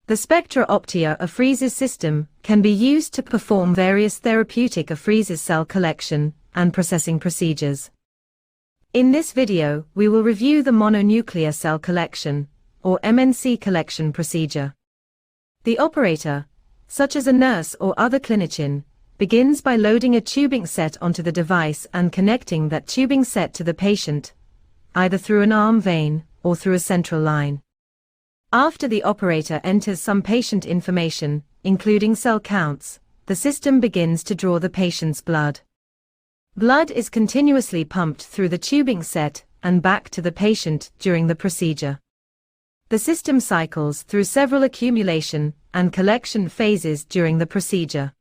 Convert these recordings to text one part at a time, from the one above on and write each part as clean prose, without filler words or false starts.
The Spectroptia system can be used to perform various therapeutic apheresis cell collection and processing procedures. In this video, we will review the mononuclear cell collection, or MNC collection procedure. The operator, such as a nurse or other clinician, begins by loading a tubing set onto the device and connecting that tubing set to the patient, either through an arm vein or through a central line. After the operator enters some patient information, including cell counts, the system begins to draw the patient's blood. Blood is continuously pumped through the tubing set and back to the patient during the procedure. The system cycles through several accumulation and collection phases during the procedure.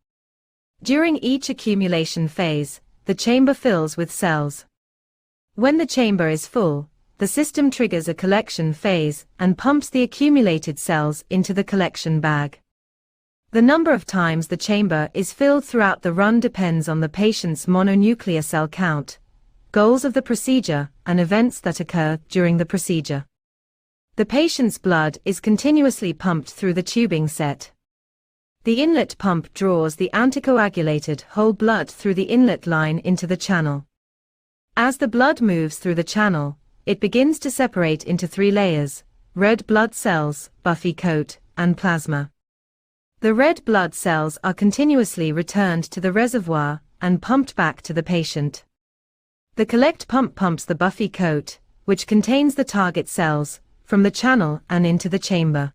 During each accumulation phase, the chamber fills with cells. When the chamber is full, the system triggers a collection phase and pumps the accumulated cells into the collection bag. The number of times the chamber is filled throughout the run depends on the patient's mononuclear cell count, goals of the procedure, and events that occur during the procedure. The patient's blood is continuously pumped through the tubing set. The inlet pump draws the anticoagulated whole blood through the inlet line into the channel. As the blood moves through the channel, it begins to separate into three layers: red blood cells, buffy coat, and plasma. The red blood cells are continuously returned to the reservoir and pumped back to the patient. The collect pump pumps the buffy coat, which contains the target cells, from the channel and into the chamber.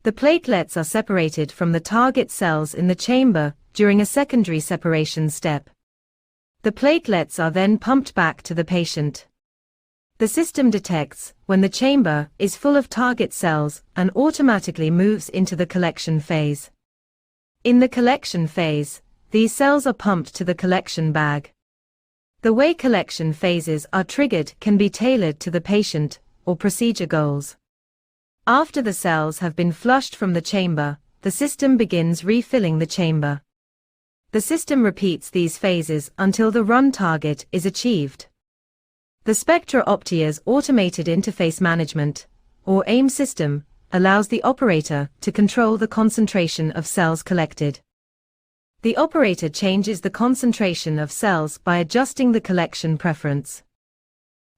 The platelets are separated from the target cells in the chamber during a secondary separation step. The platelets are then pumped back to the patient. The system detects when the chamber is full of target cells and automatically moves into the collection phase. In the collection phase, these cells are pumped to the collection bag. The way collection phases are triggered can be tailored to the patient or procedure goals. After the cells have been flushed from the chamber, the system begins refilling the chamber. The system repeats these phases until the run target is achieved. The Spectroptia's automated interface management, or AIM system, allows the operator to control the concentration of cells collected. The operator changes the concentration of cells by adjusting the collection preference.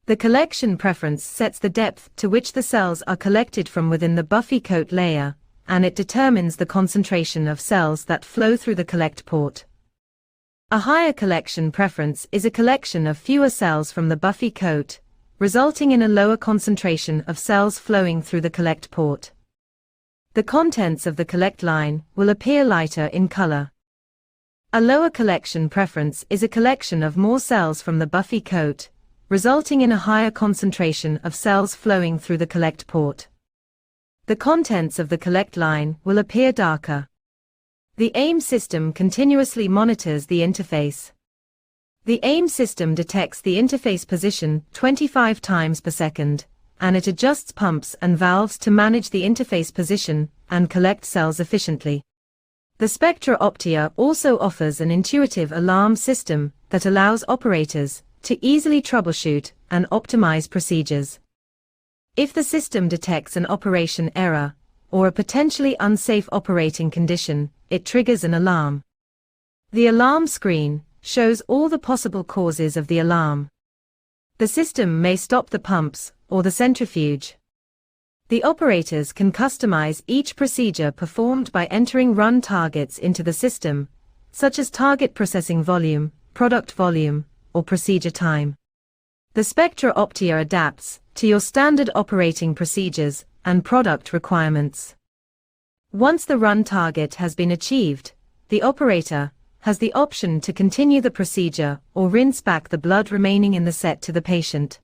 The collection preference sets the depth to which the cells are collected from within the buffy coat layer, and it determines the concentration of cells that flow through the collect port. A higher collection preference is a collection of fewer cells from the buffy coat, resulting in a lower concentration of cells flowing through the collect port. The contents of the collect line will appear lighter in color. A lower collection preference is a collection of more cells from the buffy coat, resulting in a higher concentration of cells flowing through the collect port. The contents of the collect line will appear darker. The AIM system continuously monitors the interface. The AIM system detects the interface position 25 times per second, and it adjusts pumps and valves to manage the interface position and collect cells efficiently. The Spectroptia also offers an intuitive alarm system that allows operators to easily troubleshoot and optimize procedures. If the system detects an operation error or a potentially unsafe operating condition, it triggers an alarm. The alarm screen shows all the possible causes of the alarm. The system may stop the pumps or the centrifuge. The operators can customize each procedure performed by entering run targets into the system, such as target processing volume, product volume, or procedure time. The Spectroptia adapts to your standard operating procedures and product requirements. Once the run target has been achieved, the operator has the option to continue the procedure or rinse back the blood remaining in the set to the patient.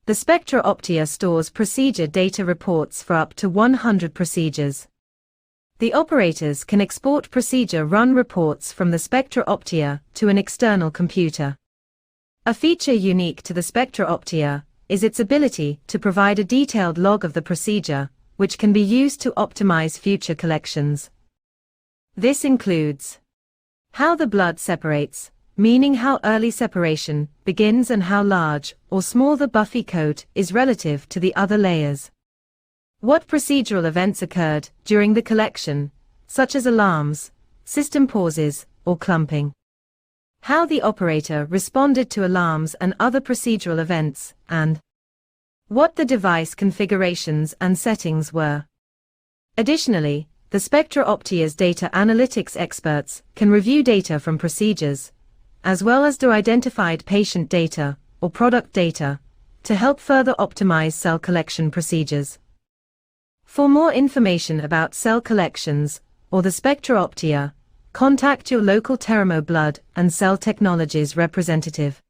The Spectroptia stores procedure data reports for up to 100 procedures. The operators can export procedure run reports from the Spectroptia to an external computer. A feature unique to the Spectroptia is its ability to provide a detailed log of the procedure, which can be used to optimize future collections. This includes how the blood separates, meaning how early separation begins and how large or small the buffy coat is relative to the other layers. What procedural events occurred during the collection, such as alarms, system pauses, or clumping? How the operator responded to alarms and other procedural events, and what the device configurations and settings were. Additionally, the SpectraOptia's data analytics experts can review data from procedures, as well as do identified patient data or product data, to help further optimize cell collection procedures. For more information about cell collections or the SpectraOptia, contact your local Terumo Blood and Cell Technologies representative.